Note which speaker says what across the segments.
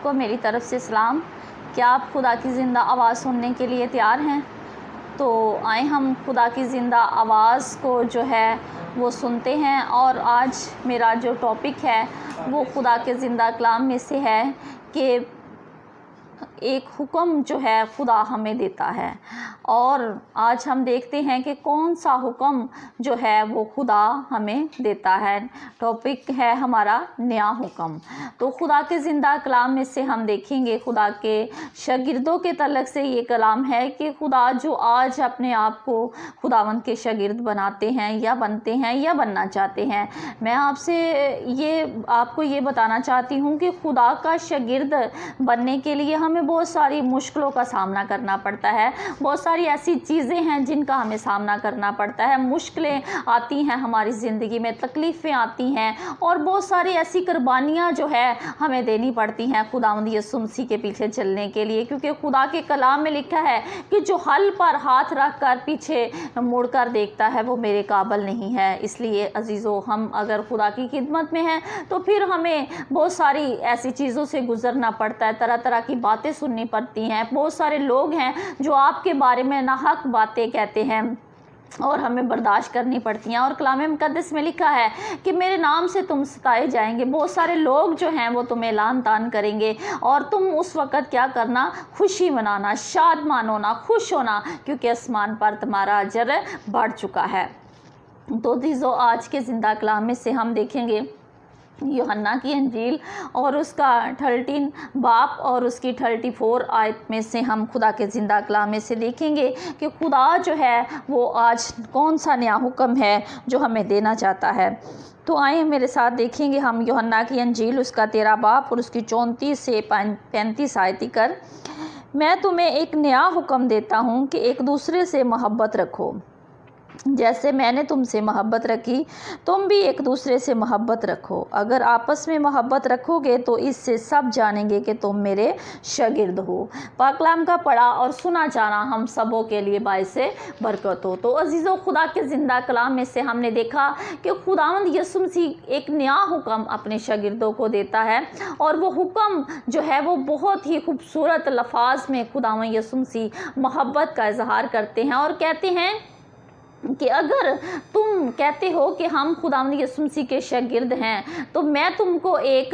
Speaker 1: کو میری طرف سے سلام۔ کیا آپ خدا کی زندہ آواز سننے کے لیے تیار ہیں؟ تو آئیں ہم خدا کی زندہ آواز کو جو ہے وہ سنتے ہیں۔ اور آج میرا جو ٹاپک ہے وہ خدا کے زندہ کلام میں سے ہے کہ ایک حکم جو ہے خدا ہمیں دیتا ہے، اور آج ہم دیکھتے ہیں کہ کون سا حکم جو ہے وہ خدا ہمیں دیتا ہے۔ ٹاپک ہے ہمارا نیا حکم۔ تو خدا کے زندہ کلام میں سے ہم دیکھیں گے، خدا کے شاگردوں کے تعلق سے یہ کلام ہے کہ خدا جو آج اپنے آپ کو خداوند کے شاگرد بناتے ہیں یا بنتے ہیں یا بننا چاہتے ہیں، میں آپ کو یہ بتانا چاہتی ہوں کہ خدا کا شاگرد بننے کے لیے ہمیں بہت ساری مشکلوں کا سامنا کرنا پڑتا ہے۔ بہت ساری ایسی چیزیں ہیں جن کا ہمیں سامنا کرنا پڑتا ہے، مشکلیں آتی ہیں ہماری زندگی میں، تکلیفیں آتی ہیں، اور بہت ساری ایسی قربانیاں جو ہے ہمیں دینی پڑتی ہیں خداوند یسوع مسیح کے پیچھے چلنے کے لیے، کیونکہ خدا کے کلام میں لکھا ہے کہ جو حل پر ہاتھ رکھ کر پیچھے مڑ کر دیکھتا ہے وہ میرے قابل نہیں ہے۔ اس لیے عزیزو، ہم اگر خدا کی خدمت میں ہیں تو پھر ہمیں بہت ساری ایسی چیزوں سے گزرنا پڑتا ہے، طرح طرح کی باتیں سننی پڑتی ہیں۔ بہت سارے لوگ ہیں جو آپ کے بارے میں ناحق باتیں کہتے ہیں اور ہمیں برداشت کرنی پڑتی ہیں، اور کلام مقدس میں لکھا ہے کہ میرے نام سے تم ستائے جائیں گے۔ بہت سارے لوگ جو ہیں وہ تمہیں لعن طعن کریں گے، اور تم اس وقت کیا کرنا؟ خوشی منانا، شادمان ہونا، خوش ہونا، کیونکہ آسمان پر تمہارا اجر بڑھ چکا ہے۔ تو عزیزو، آج کے زندہ کلام میں سے ہم دیکھیں گے یوحنا کی انجیل اور اس کا 13 باب اور اس کی 34 آیت میں سے ہم خدا کے زندہ کلام میں سے دیکھیں گے کہ خدا جو ہے وہ آج کون سا نیا حکم ہے جو ہمیں دینا چاہتا ہے۔ تو آئیں میرے ساتھ دیکھیں گے ہم یوحنا کی انجیل، اس کا 13 باب اور اس کی 34 سے 35 آیت کر۔ میں تمہیں ایک نیا حکم دیتا ہوں کہ ایک دوسرے سے محبت رکھو، جیسے میں نے تم سے محبت رکھی تم بھی ایک دوسرے سے محبت رکھو۔ اگر آپس میں محبت رکھو گے تو اس سے سب جانیں گے کہ تم میرے شاگرد ہو۔ پاک کلام کا پڑھا اور سنا جانا ہم سبوں کے لیے باعث برکت ہو۔ تو عزیزو، خدا کے زندہ کلام میں سے ہم نے دیکھا کہ خداوند یسوع مسیح ایک نیا حکم اپنے شاگردوں کو دیتا ہے، اور وہ حکم جو ہے وہ بہت ہی خوبصورت الفاظ میں خداوند یسوع مسیح محبت کا اظہار کرتے ہیں، اور کہتے ہیں کہ اگر تم کہتے ہو کہ ہم خداوند یسوع مسیح کے شاگرد ہیں تو میں تم کو ایک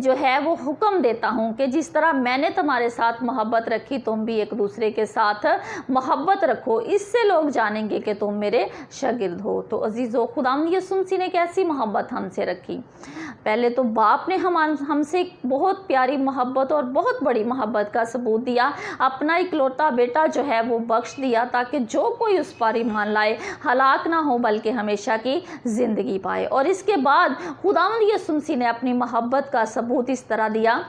Speaker 1: جو ہے وہ حکم دیتا ہوں کہ جس طرح میں نے تمہارے ساتھ محبت رکھی تم بھی ایک دوسرے کے ساتھ محبت رکھو، اس سے لوگ جانیں گے کہ تم میرے شاگرد ہو۔ تو عزیزو، خداوند یسوع مسیح نے کیسی محبت ہم سے رکھی؟ پہلے تو باپ نے ہم سے بہت پیاری محبت اور بہت بڑی محبت کا ثبوت دیا، اپنا اکلوتا بیٹا جو ہے وہ بخش دیا تاکہ جو کوئی اس پر ایمان لائے ہلاک نہ ہو بلکہ ہمیشہ کی زندگی پائے۔ اور اس کے بعد خداوند یسوع مسیح نے اپنی محبت کا ثبوت اس طرح دیا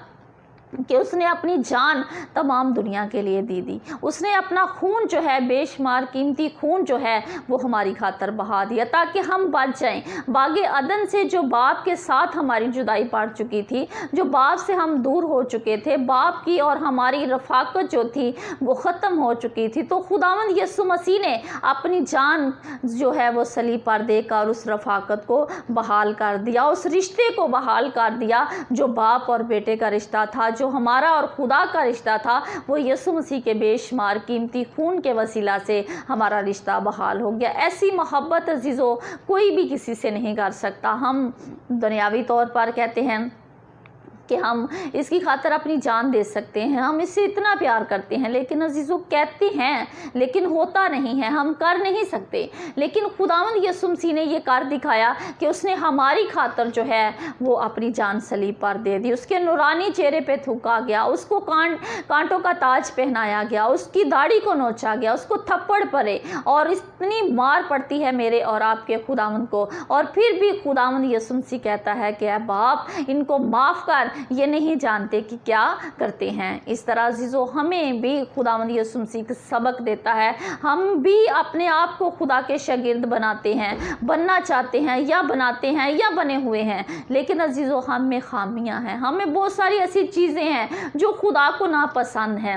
Speaker 1: کہ اس نے اپنی جان تمام دنیا کے لیے دی۔ اس نے اپنا خون جو ہے، بے شمار قیمتی خون جو ہے وہ ہماری خاطر بہا دیا تاکہ ہم بچ جائیں۔ باغ عدن سے جو باپ کے ساتھ ہماری جدائی پڑ چکی تھی، جو باپ سے ہم دور ہو چکے تھے، باپ کی اور ہماری رفاقت جو تھی وہ ختم ہو چکی تھی، تو خداوند یسوع مسیح نے اپنی جان جو ہے وہ صلیب پر دے کر اس رفاقت کو بحال کر دیا، اس رشتے کو بحال کر دیا جو باپ اور بیٹے کا رشتہ تھا، جو ہمارا اور خدا کا رشتہ تھا۔ وہ یسوع مسیح کے بے شمار قیمتی خون کے وسیلہ سے ہمارا رشتہ بحال ہو گیا۔ ایسی محبت عزیزو کوئی بھی کسی سے نہیں کر سکتا۔ ہم دنیاوی طور پر کہتے ہیں کہ ہم اس کی خاطر اپنی جان دے سکتے ہیں، ہم اس سے اتنا پیار کرتے ہیں، لیکن عزیزو کہتے ہیں لیکن ہوتا نہیں ہے، ہم کر نہیں سکتے۔ لیکن خداوند یسوع مسیح نے یہ کر دکھایا کہ اس نے ہماری خاطر جو ہے وہ اپنی جان صلیب پر دے دی، اس کے نورانی چہرے پہ تھوکا گیا، اس کو کانٹوں کا تاج پہنایا گیا، اس کی داڑھی کو نوچا گیا، اس کو تھپڑ پڑے، اور اتنی مار پڑتی ہے میرے اور آپ کے خداوند کو، اور پھر بھی خداوند یسوع مسیح کہتا ہے کہ اے باپ ان کو معاف کر، یہ نہیں جانتے کہ کیا کرتے ہیں۔ اس طرح عزیزو ہمیں بھی خداوند یسوع مسیح سبق دیتا ہے، ہم بھی اپنے آپ کو خدا کے شاگرد بناتے ہیں، بننا چاہتے ہیں یا بناتے ہیں یا بنے ہوئے ہیں، لیکن عزیزو ہم میں خامیاں ہیں، ہمیں بہت ساری ایسی چیزیں ہیں جو خدا کو ناپسند ہیں۔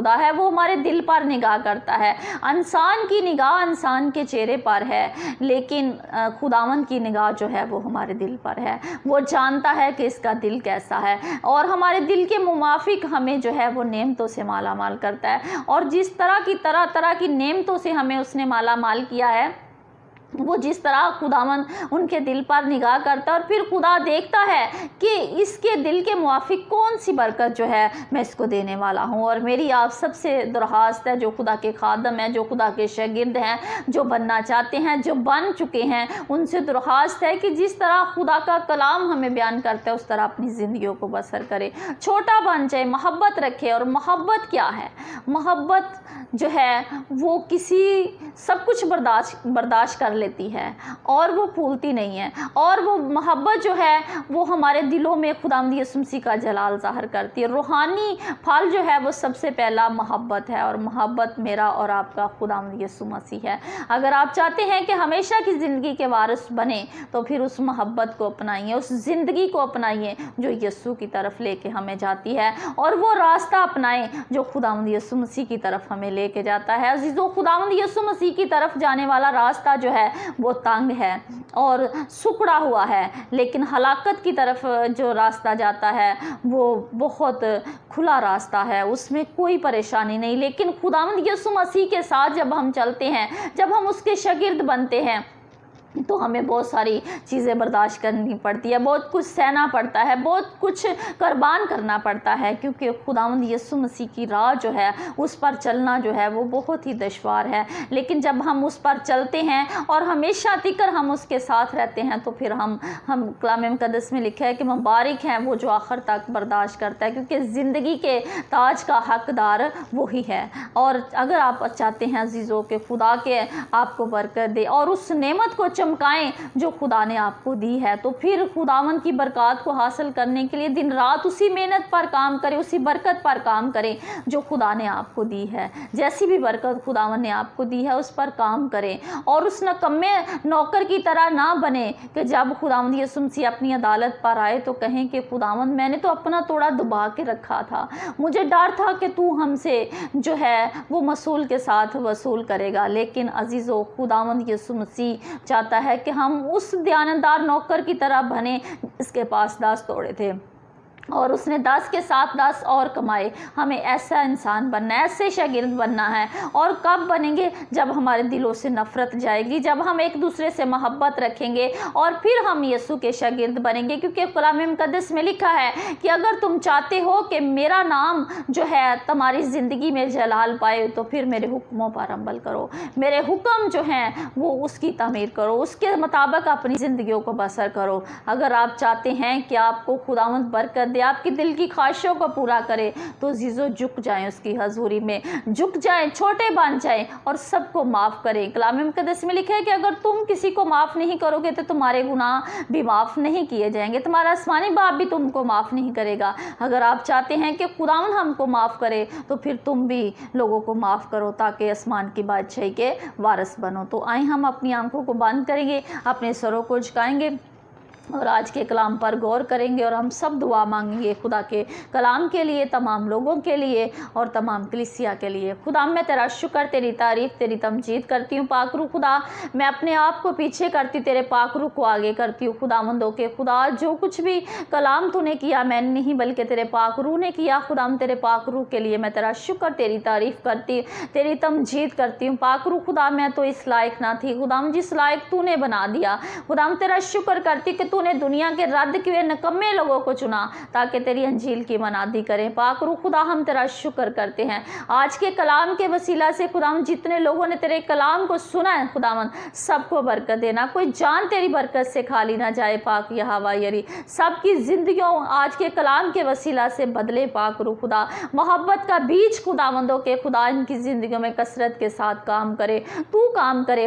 Speaker 1: خدا ہے وہ ہمارے دل پر نگاہ کرتا ہے۔ انسان کی نگاہ انسان کے چہرے پر ہے، لیکن خداوند کی نگاہ جو ہے وہ ہمارے دل پر ہے۔ وہ جانتا ہے کہ اس کا دل کیسا ہے، اور ہمارے دل کے موافق ہمیں جو ہے وہ نعمتوں سے مالا مال کرتا ہے۔ اور جس طرح کی نعمتوں سے ہمیں اس نے مالا مال کیا ہے، وہ جس طرح خداوند ان کے دل پر نگاہ کرتا ہے، اور پھر خدا دیکھتا ہے کہ اس کے دل کے موافق کون سی برکت جو ہے میں اس کو دینے والا ہوں۔ اور میری آپ سب سے درخواست ہے، جو خدا کے خادم ہیں، جو خدا کے شاگرد ہیں، جو بننا چاہتے ہیں، جو بن چکے ہیں، ان سے درخواست ہے کہ جس طرح خدا کا کلام ہمیں بیان کرتا ہے اس طرح اپنی زندگیوں کو بسر کرے، چھوٹا بن جائے، محبت رکھے۔ اور محبت کیا ہے؟ محبت جو ہے وہ سب کچھ برداشت کر لیتی ہے، اور وہ پھولتی نہیں ہے، اور وہ محبت جو ہے وہ ہمارے دلوں میں خداوند یسوع مسیح کا جلال ظاہر کرتی ہے۔ روحانی پھل جو ہے وہ سب سے پہلا محبت ہے، اور محبت میرا اور آپ کا خداوند یسوع مسیح ہے۔ اگر آپ چاہتے ہیں کہ ہمیشہ کی زندگی کے وارث بنے تو پھر اس محبت کو اپنائیے، اس زندگی کو اپنائیے جو یسوع کی طرف لے کے ہمیں جاتی ہے، اور وہ راستہ اپنائیں جو خداوند یسوع مسیح کی طرف ہمیں لے کے جاتا ہے۔ عزیزو، خداوند یسوع مسیح کی طرف جانے والا راستہ جو ہے وہ تنگ ہے اور سکڑا ہوا ہے، لیکن ہلاکت کی طرف جو راستہ جاتا ہے وہ بہت کھلا راستہ ہے، اس میں کوئی پریشانی نہیں۔ لیکن خداوند یسوع مسیح کے ساتھ جب ہم چلتے ہیں، جب ہم اس کے شاگرد بنتے ہیں، تو ہمیں بہت ساری چیزیں برداشت کرنی پڑتی ہے، بہت کچھ سہنا پڑتا ہے، بہت کچھ قربان کرنا پڑتا ہے، کیونکہ خداوند یسوع مسیح کی راہ جو ہے اس پر چلنا جو ہے وہ بہت ہی دشوار ہے۔ لیکن جب ہم اس پر چلتے ہیں اور ہمیشہ تک ہم اس کے ساتھ رہتے ہیں تو پھر ہم کلام مقدس میں لکھا ہے کہ مبارک ہیں وہ جو آخر تک برداشت کرتا ہے، کیونکہ زندگی کے تاج کا حقدار وہی ہے۔ اور اگر آپ چاہتے ہیں عزیزوں کہ خدا کے آپ کو برکت دے اور اس نعمت کو چمکائیں جو خدا نے آپ کو دی ہے، تو پھر خداوند کی برکات کو حاصل کرنے کے لیے دن رات اسی محنت پر کام کرے، اسی برکت پر کام کرے جو خدا نے آپ کو دی ہے۔ جیسی بھی برکت خداوند نے آپ کو دی ہے اس پر کام کریں، اور اس نکمے نوکر کی طرح نہ بنے کہ جب خداوند یسوع مسیح اپنی عدالت پر آئے تو کہیں کہ خداوند میں نے تو اپنا توڑا دبا کے رکھا تھا، مجھے ڈر تھا کہ تو ہم سے جو ہے وہ مصول کے ساتھ وصول کرے گا۔ لیکن عزیزو، خداوند یسوع مسیح چاہتا ہے کہ ہم اس دیانتدار نوکر کی طرح بنے، اس کے پاس 10 توڑے تھے اور اس نے 10 کے ساتھ 10 اور کمائے۔ ہمیں ایسا انسان بننا ہے، ایسے شاگرد بننا ہے۔ اور کب بنیں گے؟ جب ہمارے دلوں سے نفرت جائے گی، جب ہم ایک دوسرے سے محبت رکھیں گے، اور پھر ہم یسوع کے شاگرد بنیں گے۔ کیونکہ کلام مقدس میں لکھا ہے کہ اگر تم چاہتے ہو کہ میرا نام جو ہے تمہاری زندگی میں جلال پائے تو پھر میرے حکموں پر عمل کرو، میرے حکم جو ہیں وہ اس کی تعمیر کرو، اس کے مطابق اپنی زندگیوں کو بسر کرو۔ اگر آپ چاہتے ہیں کہ آپ کو خداوند برکت دے، آپ کی دل کی خواہشوں کو پورا کرے، تو عزیزو جھک جائیں، اس کی حضوری میں جھک جائیں، چھوٹے بن جائیں اور سب کو معاف کریں۔ کلام مقدس میں لکھا ہے کہ اگر تم کسی کو معاف نہیں کرو گے تو تمہارے گناہ بھی معاف نہیں کیے جائیں گے، تمہارا آسمانی باپ بھی تم کو معاف نہیں کرے گا۔ اگر آپ چاہتے ہیں کہ خداوند ہم کو معاف کرے تو پھر تم بھی لوگوں کو معاف کرو تاکہ آسمان کی بادشاہی کے وارث بنو۔ تو آئیں ہم اپنی آنکھوں کو بند کریں گے، اپنے سروں کو جھکائیں گے اور آج کے کلام پر غور کریں گے، اور ہم سب دعا مانگیں گے خدا کے کلام کے لیے، تمام لوگوں کے لیے اور تمام کلیسیا کے لیے۔ خدا میں تیرا شکر، تیری تعریف، تیری تمجید کرتی ہوں پاک روح خدا۔ میں اپنے آپ کو پیچھے کرتی تیرے پاک روح کو آگے کرتی ہوں خداوندوں کے خدا۔ جو کچھ بھی کلام تو نے کیا میں نے نہیں بلکہ تیرے پاک روح نے کیا۔ خدا تیرے پاک روح کے لیے میں تیرا شکر، تیری تعریف کرتی، تیری تمجید کرتی ہوں پاک روح خدا۔ میں تو اس لائق نہ تھی خدا، جس لائق تو نے بنا دیا خدا۔ تیرا شکر کرتی کہ تو نے دنیا کے رد کیے نکمے لوگوں کو چنا تاکہ تیری انجیل کی منادی کریں۔ پاک روح خدا، ہم تیرا شکر کرتے ہیں آج کے کلام کے وسیلہ سے خدا، جتنے لوگوں نے تیرے کلام کو سنا ہے خدا، سب کو برکت دینا، کوئی جان تیری برکت سے خالی نہ جائے پاک یہوہ یری۔ سب کی زندگیوں آج کے کلام کے وسیلہ سے بدلے پاک روح خدا۔ محبت کا بیج خداوندوں کے خدا ان کی زندگیوں میں کثرت کے ساتھ کام کرے، تو کام کرے